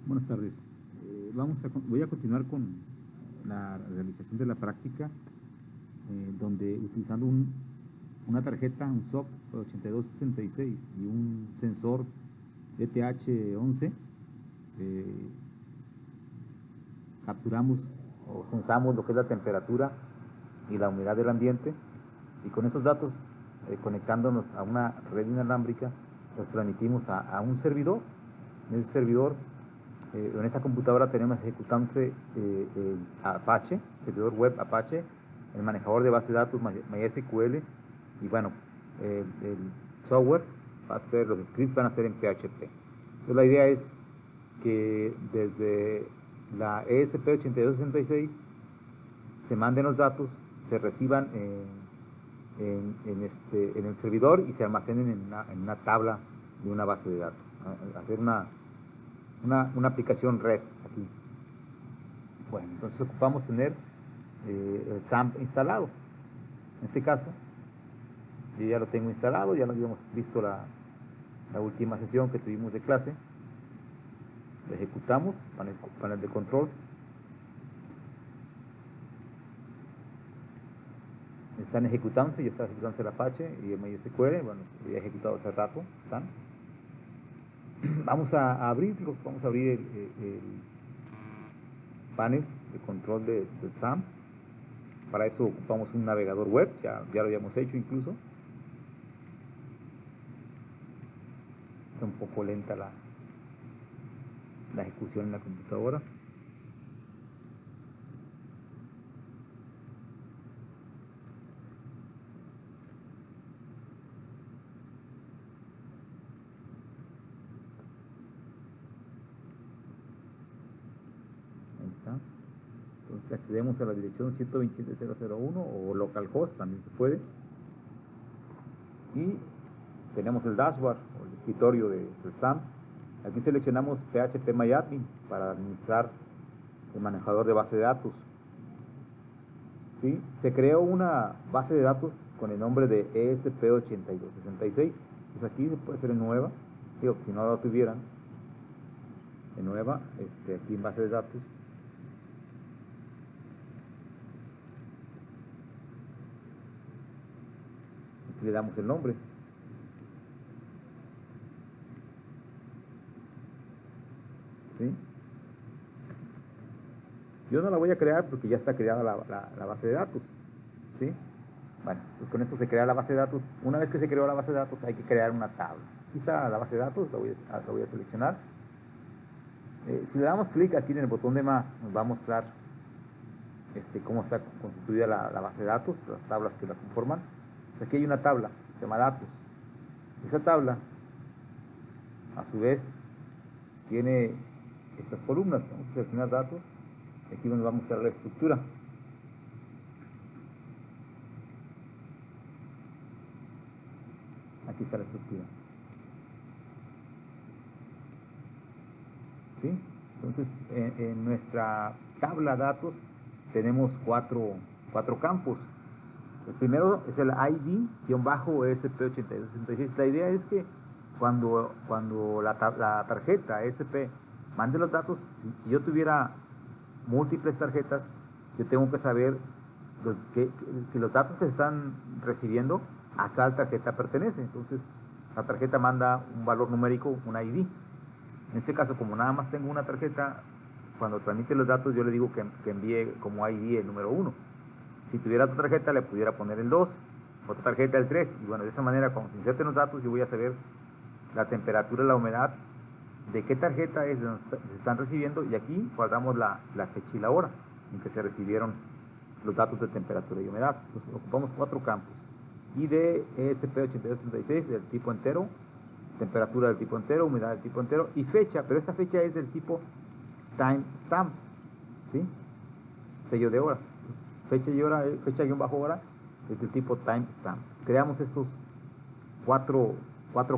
Buenas tardes. Voy a continuar con la realización de la práctica, donde utilizando una tarjeta, un SOC 8266 y un sensor ETH11, capturamos o sensamos lo que es la temperatura y la humedad del ambiente, y con esos datos, conectándonos a una red inalámbrica, los transmitimos a un servidor. En ese servidor, en esa computadora tenemos ejecutándose el Apache, servidor web Apache, el manejador de base de datos MySQL, y bueno, el software va a ser, los scripts van a ser en PHP. Entonces la idea es que desde la ESP8266 se manden los datos, se reciban en el servidor y se almacenen en una tabla de una base de datos. Hacer una aplicación REST aquí. Bueno, entonces ocupamos tener el SAMP instalado. En este caso, yo ya lo tengo instalado, ya lo habíamos visto la última sesión que tuvimos de clase. Lo ejecutamos, panel de control. Están ejecutándose, ya está ejecutándose el Apache y el MySQL, bueno, lo había ejecutado hace rato, están. Vamos a abrirlos, vamos a abrir el panel de control del SAMP. Para eso ocupamos un navegador web, ya lo habíamos hecho incluso. Está un poco lenta la ejecución en la computadora. Ahí está. Entonces accedemos a la dirección 127.0.0.1 o localhost, también se puede. Y tenemos el dashboard o el escritorio del SAMP. Aquí seleccionamos PHPMyAdmin para administrar el manejador de base de datos. ¿Sí? Se creó una base de datos con el nombre de ESP8266. Pues aquí se puede hacer en nueva. Digo, si no la tuvieran en nueva, aquí en base de datos. Aquí le damos el nombre. ¿Sí? Yo no la voy a crear porque ya está creada la base de datos. ¿Sí? Bueno, pues con esto se crea la base de datos. Una vez que se creó la base de datos, hay que crear una tabla. Aquí está la base de datos, la voy a seleccionar. Si le damos clic aquí en el botón de más, nos va a mostrar cómo está constituida la base de datos, las tablas que la conforman. Pues aquí hay una tabla, se llama datos. Esa tabla, a su vez, tiene estas columnas. Vamos a seleccionar datos. Aquí nos va a mostrar la estructura. Aquí está la estructura. ¿Sí? Entonces, en nuestra tabla datos tenemos cuatro campos. El primero es el ID-ESP8266. La idea es que cuando la tarjeta ESP mande los datos, si yo tuviera múltiples tarjetas, yo tengo que saber que los datos que se están recibiendo a cada tarjeta pertenece. Entonces, la tarjeta manda un valor numérico, un ID. En este caso, como nada más tengo una tarjeta, cuando transmite los datos yo le digo que envíe como ID el número 1. Si tuviera otra tarjeta le pudiera poner el 2, otra tarjeta el 3, y bueno, de esa manera cuando se inserten los datos yo voy a saber la temperatura y la humedad de qué tarjeta es donde se están recibiendo, y aquí guardamos la fecha y la hora en que se recibieron los datos de temperatura y humedad. Entonces ocupamos 4 campos: ID ESP8266 del tipo entero, temperatura del tipo entero, humedad del tipo entero y fecha, pero esta fecha es del tipo timestamp, ¿sí? Sello de hora. Fecha y hora, fecha-hora es del tipo timestamp. Creamos estos cuatro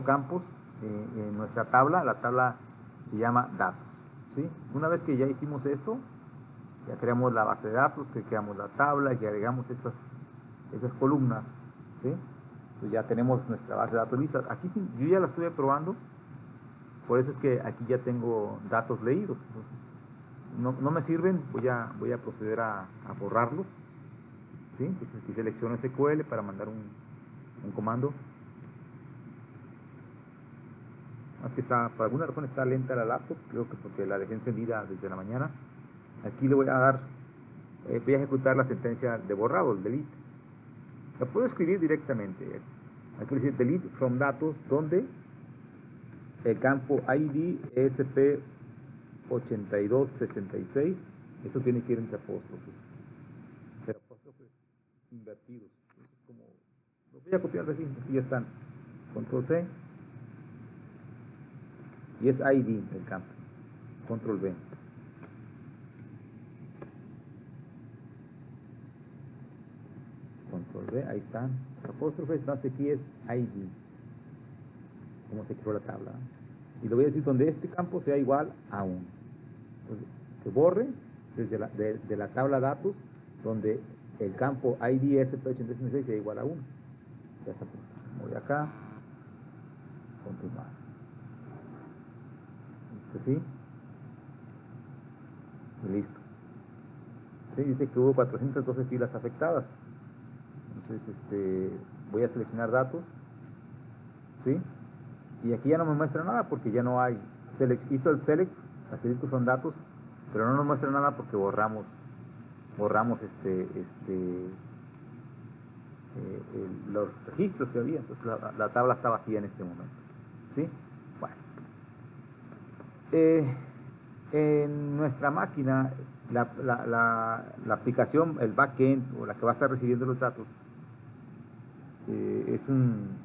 campos en nuestra tabla. La tabla se llama datos, ¿sí? Una vez que ya hicimos esto, ya creamos la base de datos, que creamos la tabla y agregamos esas columnas, ¿sí? Pues ya tenemos nuestra base de datos lista. Aquí sí, yo ya la estuve probando Por eso es que aquí ya tengo datos leídos. Entonces, no me sirven, voy a proceder a borrarlos. ¿Sí? Entonces aquí selecciono SQL para mandar un comando. Más que está, por alguna razón está lenta la laptop, creo que porque la dejé encendida desde la mañana. Aquí le voy a dar, voy a ejecutar la sentencia de borrado, el delete. La puedo escribir directamente. Aquí le dice delete from datos, donde el campo ID ESP8266, eso tiene que ir entre apóstrofes, pero apóstrofes invertidos. Entonces, como lo voy a copiar de aquí, ya están. Control C. Y es ID el campo. Control V. Control V, ahí están. Los apóstrofes, entonces aquí es ID. Como se creó la tabla. Y le voy a decir donde este campo sea igual a 1. Entonces, que borre desde de la tabla datos donde el campo ID SP8666 sea igual a 1. Ya está. Voy acá. Continuar. ¿Sí? Y listo. ¿Sí? Dice que hubo 412 filas afectadas. Entonces, voy a seleccionar datos. ¿Sí? Y aquí ya no me muestra nada porque ya no hay. Hizo el select, asterisco son datos, pero no nos muestra nada porque borramos los registros que había. Entonces la tabla está vacía en este momento. ¿Sí? Bueno. En nuestra máquina, la aplicación, el backend o la que va a estar recibiendo los datos, es un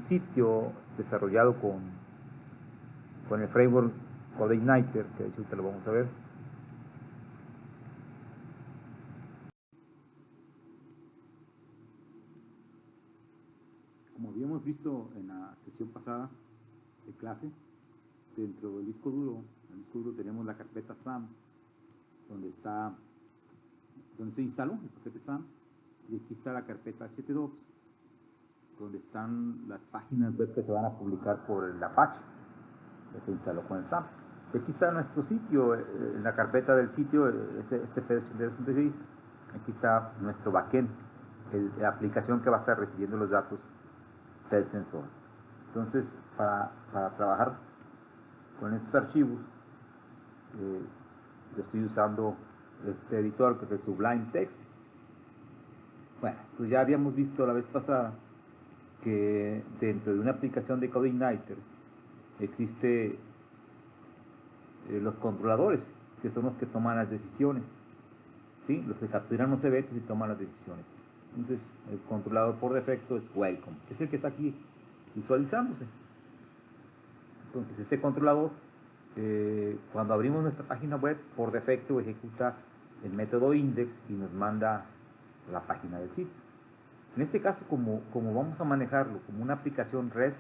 sitio desarrollado con el framework CodeIgniter, que de hecho ahorita lo vamos a ver. Como habíamos visto en la sesión pasada de clase, dentro del disco duro, en el disco duro tenemos la carpeta SAM, donde se instaló el paquete SAM, y aquí está la carpeta htdocs, donde están las páginas web que se van a publicar por el Apache, que se instaló con el SAM. Y aquí está nuestro sitio, en la carpeta del sitio, SP8266, aquí está nuestro backend, la aplicación que va a estar recibiendo los datos del sensor. Entonces, para trabajar con estos archivos, yo estoy usando este editor que es el Sublime Text. Bueno, pues ya habíamos visto la vez pasada que dentro de una aplicación de CodeIgniter existe los controladores, que son los que toman las decisiones, ¿sí? Los que capturan los eventos y toman las decisiones. Entonces, el controlador por defecto es Welcome, que es el que está aquí visualizándose. Entonces, este controlador, cuando abrimos nuestra página web, por defecto ejecuta el método index y nos manda la página del sitio. En este caso, como vamos a manejarlo como una aplicación REST,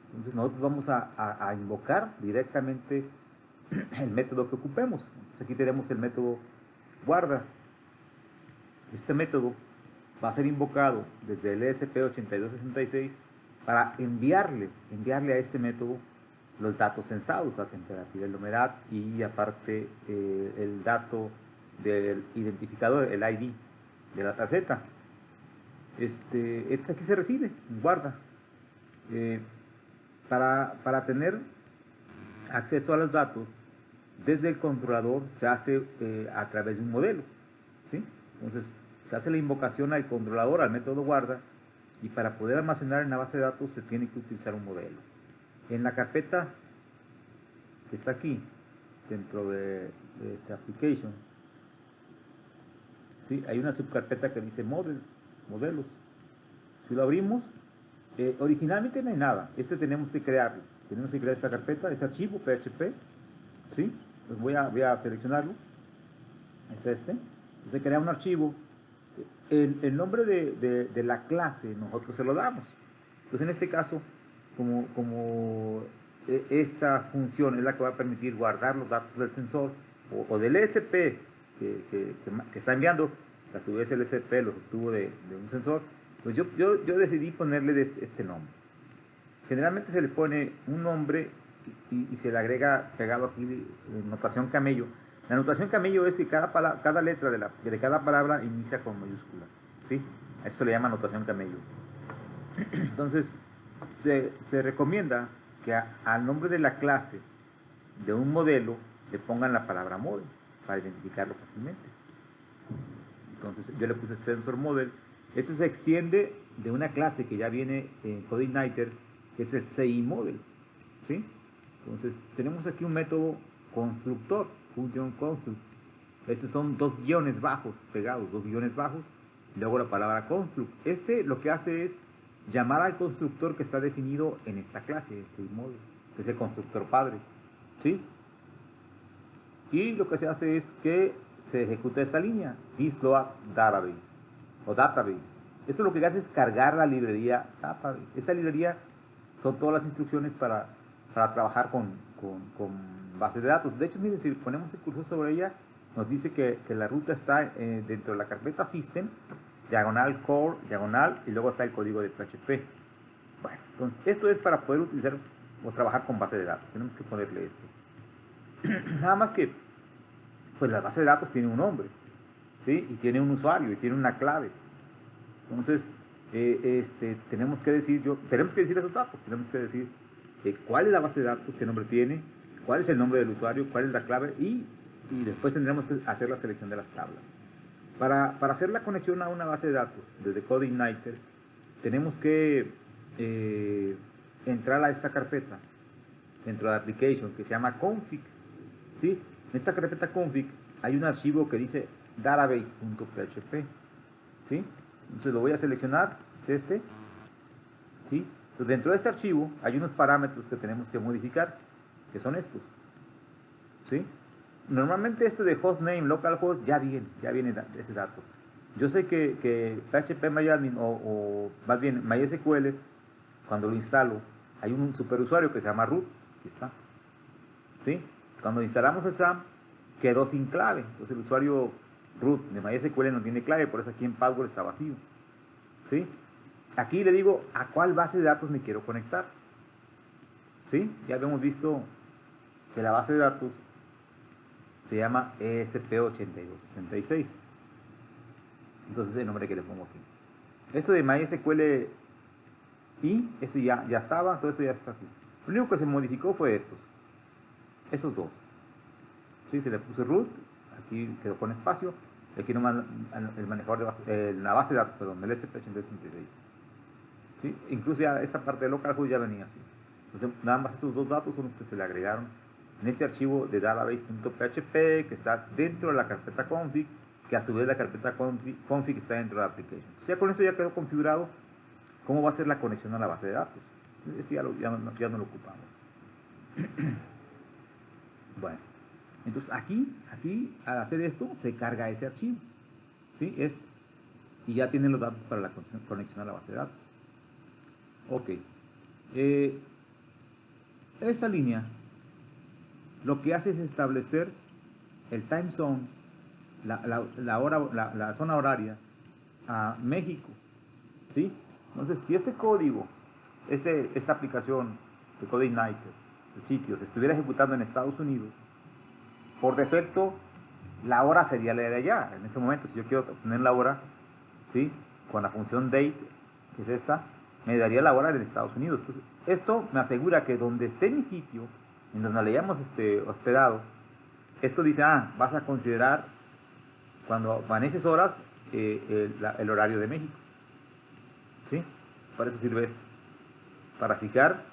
entonces nosotros vamos a invocar directamente el método que ocupemos. Entonces aquí tenemos el método guarda. Este método va a ser invocado desde el ESP8266 para enviarle a este método los datos censados, la temperatura y la humedad, y aparte el dato del identificador, el ID de la tarjeta. Esto aquí se recibe, guarda. Para tener acceso a los datos desde el controlador se hace a través de un modelo, ¿sí? Entonces se hace la invocación al controlador, al método guarda, y para poder almacenar en la base de datos se tiene que utilizar un modelo. En la carpeta que está aquí dentro de esta application, ¿sí? Hay una subcarpeta que dice modelos. Si lo abrimos, originalmente no hay nada. Tenemos que crearlo. Tenemos que crear esta carpeta, este archivo PHP, ¿sí? Pues voy a seleccionarlo. Es este. Entonces crea un archivo. El nombre de la clase nosotros se lo damos. Entonces en este caso, como esta función es la que va a permitir guardar los datos del sensor o del ESP que está enviando, a su vez el ESP los obtuvo de un sensor, pues yo decidí ponerle este nombre. Generalmente se le pone un nombre y se le agrega pegado aquí notación camello. La notación camello es que cada letra de cada palabra inicia con mayúscula, ¿sí? A eso le llama notación camello. Entonces, se recomienda que al nombre de la clase de un modelo le pongan la palabra model para identificarlo fácilmente. Entonces, yo le puse sensor model. Este se extiende de una clase que ya viene en CodeIgniter, que es el CI model, ¿sí? Entonces, tenemos aquí un método constructor, function construct. Estos son dos guiones bajos pegados, dos guiones bajos, y luego la palabra construct. Este lo que hace es llamar al constructor que está definido en esta clase, el CI model, que es el constructor padre, ¿sí? Y lo que se hace es que se ejecuta esta línea, thisload database o database. Esto lo que hace es cargar la librería database. Esta librería son todas las instrucciones para trabajar con bases de datos. De hecho, miren, si ponemos el cursor sobre ella, nos dice que la ruta está dentro de la carpeta system, diagonal core, diagonal, y luego está el código de PHP. Bueno, entonces esto es para poder utilizar o trabajar con base de datos. Tenemos que ponerle esto. Nada más que, pues la base de datos tiene un nombre, ¿sí? Y tiene un usuario, y tiene una clave. Entonces, tenemos que decir esos datos, tenemos que decir cuál es la base de datos, qué nombre tiene, cuál es el nombre del usuario, cuál es la clave, y después tendremos que hacer la selección de las tablas. Para hacer la conexión a una base de datos desde CodeIgniter, tenemos que entrar a esta carpeta dentro de la application que se llama config, ¿sí? En esta carpeta config hay un archivo que dice database.php, ¿sí? Entonces lo voy a seleccionar, es este, ¿sí? Entonces dentro de este archivo hay unos parámetros que tenemos que modificar, que son estos, ¿sí? Normalmente este de hostname, localhost, ya viene ese dato. Yo sé que PHPMyAdmin o más bien MySQL, cuando lo instalo, hay un superusuario que se llama root, aquí está, ¿sí? Cuando instalamos el SAM, quedó sin clave. Entonces el usuario root de MySQL no tiene clave, por eso aquí en password está vacío, ¿sí? Aquí le digo a cuál base de datos me quiero conectar, ¿sí? Ya habíamos visto que la base de datos se llama ESP8266. Entonces el nombre que le pongo aquí. Esto de MySQL y ese ya estaba, todo esto ya está aquí. Lo único que se modificó fue estos dos. ¿Sí? Se le puse root, aquí quedó con espacio, y aquí nomás el manejador de base, la base de datos, perdón, el ESP8266. ¿Sí? Incluso ya esta parte de localhost ya venía así. Entonces nada más estos dos datos son los que se le agregaron en este archivo de database.php que está dentro de la carpeta config, que a su vez la carpeta config está dentro de la application. Entonces, ya con eso ya quedó configurado cómo va a ser la conexión a la base de datos. Esto ya no lo ocupamos. Bueno, entonces aquí al hacer esto se carga ese archivo, ¿sí? Y ya tiene los datos para la conexión a la base de datos. Ok, esta línea lo que hace es establecer el time zone, la zona horaria a México, ¿sí? Entonces, si este código, esta aplicación de CodeIgniter, el sitio, se estuviera ejecutando en Estados Unidos, por defecto, la hora sería la de allá. En ese momento, si yo quiero obtener la hora, ¿sí? Con la función date, que es esta, me daría la hora de Estados Unidos. Entonces, esto me asegura que donde esté mi sitio, en donde le hayamos hospedado, esto dice, vas a considerar cuando manejes horas el horario de México, ¿sí? Para eso sirve esto, para fijar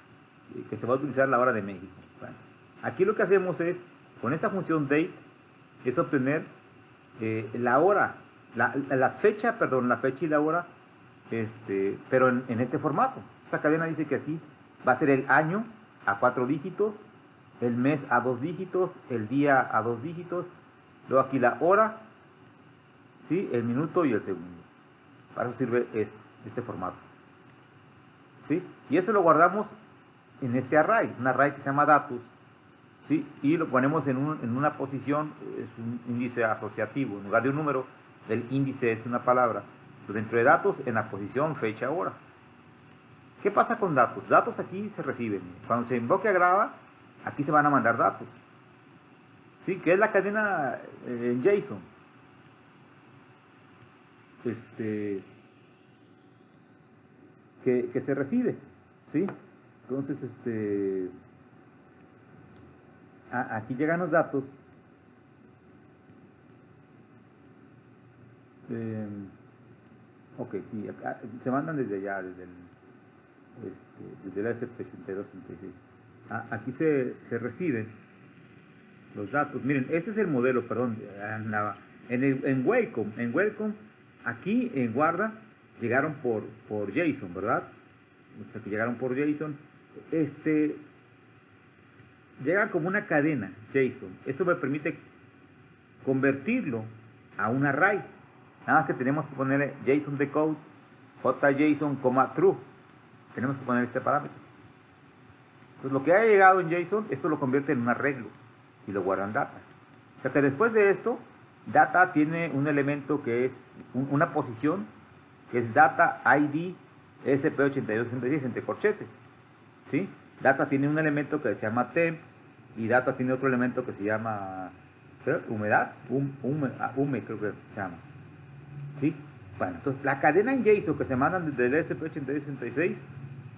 que se va a utilizar la hora de México. Bueno, aquí lo que hacemos es, con esta función date, es obtener la hora, la fecha y la hora, pero en este formato. Esta cadena dice que aquí va a ser el año a 4 dígitos, el mes a 2 dígitos, el día a 2 dígitos, luego aquí la hora, ¿sí? El minuto y el segundo. Para eso sirve este formato, ¿sí? Y eso lo guardamos en este array, un array que se llama datos, ¿sí? Y lo ponemos en una posición, es un índice asociativo, en lugar de un número, el índice es una palabra. Pues dentro de datos, en la posición, fecha, hora. ¿Qué pasa con datos? Datos aquí se reciben. Cuando se invoque a Grava, aquí se van a mandar datos. ¿Sí? Que es la cadena en JSON. Que se recibe. ¿Sí? Entonces, aquí llegan los datos. Ok, sí, acá, se mandan desde allá, desde el ASP8266. Aquí se reciben los datos. Miren, este es el modelo, perdón. En Welcome, aquí en guarda, llegaron por JSON, ¿verdad? O sea, que llegaron por JSON. Llega como una cadena JSON. Esto me permite convertirlo a un array. Nada más que tenemos que ponerle JSON decode, JSON, true. Tenemos que poner este parámetro. Pues lo que ha llegado en JSON, esto lo convierte en un arreglo y lo guarda en data. O sea que después de esto, data tiene un elemento que es una posición, que es data ID SP8266 entre corchetes. ¿Sí? Data tiene un elemento que se llama temp y data tiene otro elemento que se llama humedad, creo que se llama. ¿Sí? Bueno, entonces la cadena en JSON que se mandan desde el SP8266,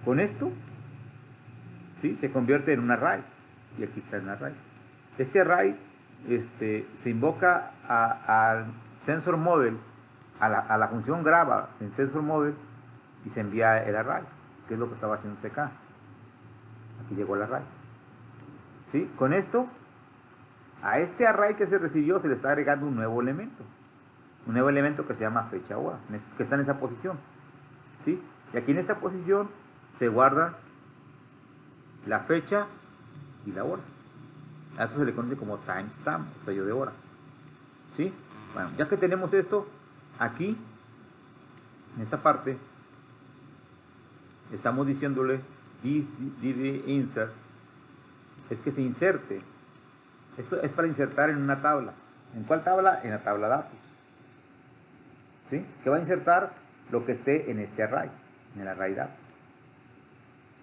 con esto, ¿sí? Se convierte en un array. Y aquí está el array. Este array se invoca al sensor model, a la función graba en sensor model y se envía el array, que es lo que estaba haciendo CK. Aquí llegó el array. ¿Sí? Con esto, a este array que se recibió se le está agregando un nuevo elemento. Un nuevo elemento que se llama fecha hora, que está en esa posición. ¿Sí? Y aquí en esta posición se guarda la fecha y la hora. A eso se le conoce como timestamp, o sello de hora. ¿Sí? Bueno, ya que tenemos esto, aquí, en esta parte, estamos diciéndole div insert, es que se inserte. Esto es para insertar en una tabla. ¿En cuál tabla? En la tabla datos. ¿Sí? Que va a insertar lo que esté en este array, en el array datos.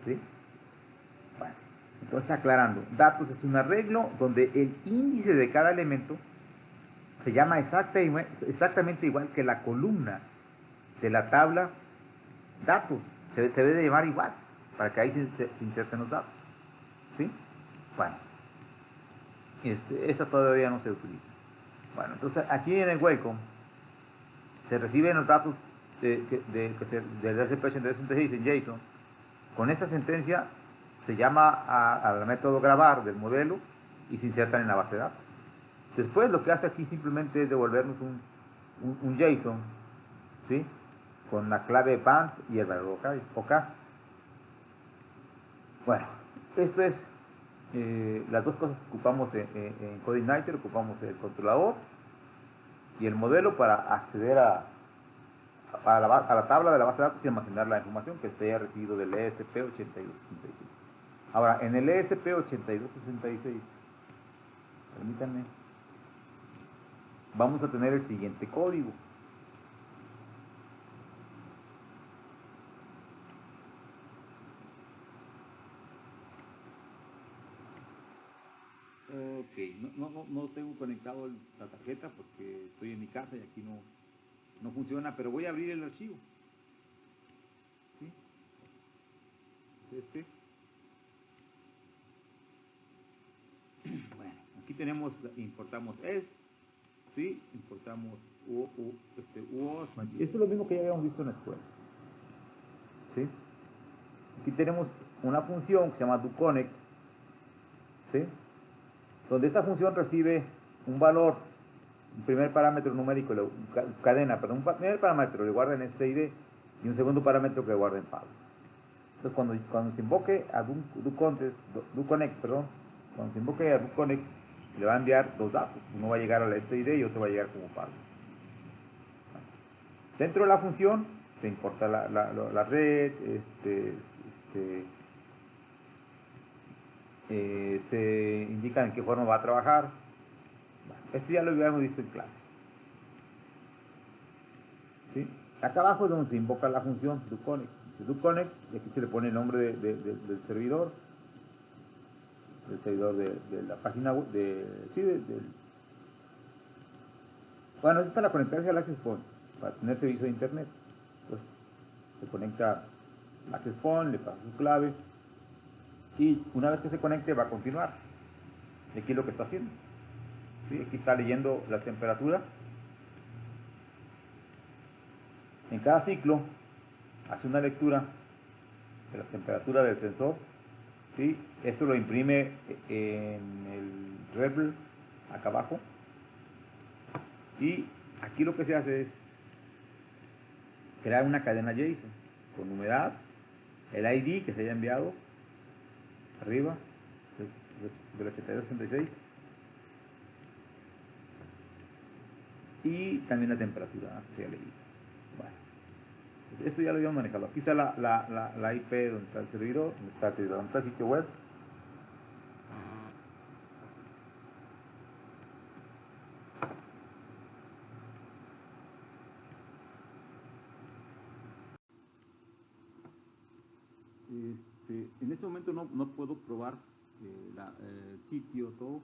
¿Sí? Bueno, entonces aclarando, datos es un arreglo donde el índice de cada elemento se llama exactamente igual que la columna de la tabla datos. Se debe de llamar igual, para que ahí se inserten los datos. ¿Sí? Bueno, esta todavía no se utiliza. Bueno, entonces aquí en el welcome se reciben los datos del SP8266 en JSON. Con esta sentencia se llama al método grabar del modelo y se insertan en la base de datos. Después lo que hace aquí simplemente es devolvernos un JSON, ¿sí? Con la clave PANT y el valor OK. Bueno, esto es las dos cosas que ocupamos en CodeIgniter. Ocupamos el controlador y el modelo para acceder a la tabla de la base de datos y almacenar la información que se haya recibido del ESP8266. Ahora, en el ESP8266, permítanme, vamos a tener el siguiente código. Ok, no tengo conectado la tarjeta porque estoy en mi casa y aquí no funciona, pero voy a abrir el archivo. ¿Sí? Bueno, aquí tenemos, importamos ¿sí? Importamos UOS. Esto es lo mismo que ya habíamos visto en la escuela. ¿Sí? Aquí tenemos una función que se llama doConnect, ¿sí? Donde esta función recibe un valor, un primer parámetro numérico, un primer parámetro le guarda en SID y un segundo parámetro que guarda en pago. Entonces cuando se invoque a doConnect, cuando se invoque a doConnect, le va a enviar dos datos. Uno va a llegar a la SID y otro va a llegar como pago. Dentro de la función se importa la red, se indica en qué forma va a trabajar. Esto ya lo habíamos visto en clase. ¿Sí? Acá abajo es donde se invoca la función doConnect. Dice doConnect y aquí se le pone el nombre del servidor. del servidor de la página web, bueno, es para conectarse al Access Point, para tener servicio de internet. Pues se conecta al Access Point, le pasa su clave y una vez que se conecte va a continuar. Y aquí es lo que está haciendo. ¿Sí? Aquí está leyendo la temperatura. En cada ciclo hace una lectura de la temperatura del sensor. ¿Sí? Esto lo imprime en el Rebel acá abajo. Y aquí lo que se hace es crear una cadena JSON con humedad, el ID que se haya enviado arriba del 8266 y también la temperatura que se haya leído. Bueno, esto ya lo habíamos manejado. Aquí está la IP donde está el servidor, donde está el sitio web. En este momento no puedo probar el sitio, todo,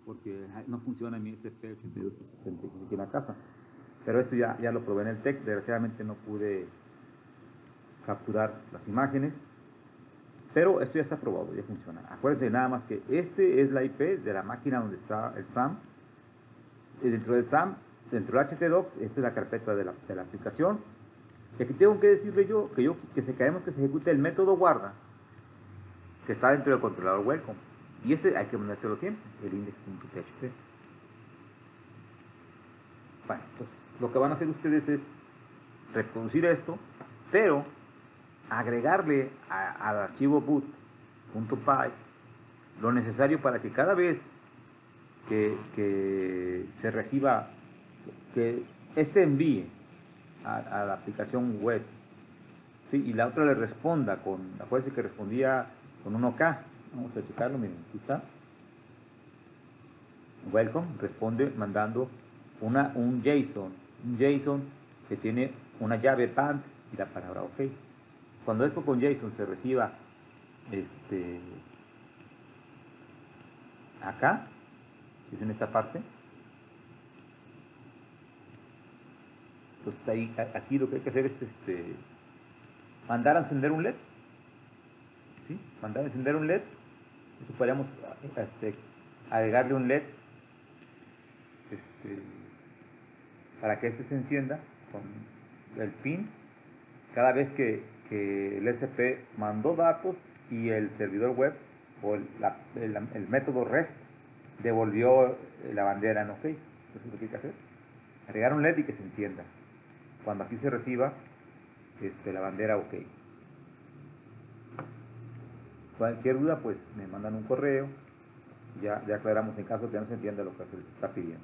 porque no funciona mi SPF8266 aquí en la casa. Pero esto ya lo probé en el TEC, desgraciadamente no pude capturar las imágenes, pero esto ya está probado, ya funciona. Acuérdense nada más que este es la IP de la máquina donde está el SAM. Y dentro del SAM, dentro del HTDocs, esta es la carpeta de la aplicación. Y aquí tengo que decirle yo que queremos que se ejecute el método guarda, que está dentro del controlador welcome. Y este hay que ponérselo siempre, el index.php. Bueno, pues lo que van a hacer ustedes es reproducir esto, pero agregarle al archivo boot.py lo necesario para que cada vez que se reciba, que este envíe a la aplicación web, ¿sí? Y la otra le responda acuérdense que respondía con un OK. Vamos a checarlo, miren, aquí está. Welcome responde mandando un JSON que tiene una llave pant y la palabra OK. Cuando esto con JSON se reciba acá, que es en esta parte, entonces aquí lo que hay que hacer es mandar a encender un LED. ¿Sí? Mandar a encender un LED. Eso podríamos agregarle un LED para que se encienda con el pin cada vez que el SP mandó datos y el servidor web o el método REST devolvió la bandera en OK. Entonces lo que hay que hacer, agregar un LED y que se encienda cuando aquí se reciba la bandera OK. Cualquier duda pues me mandan un correo, ya aclaramos en caso que no se entienda lo que se está pidiendo.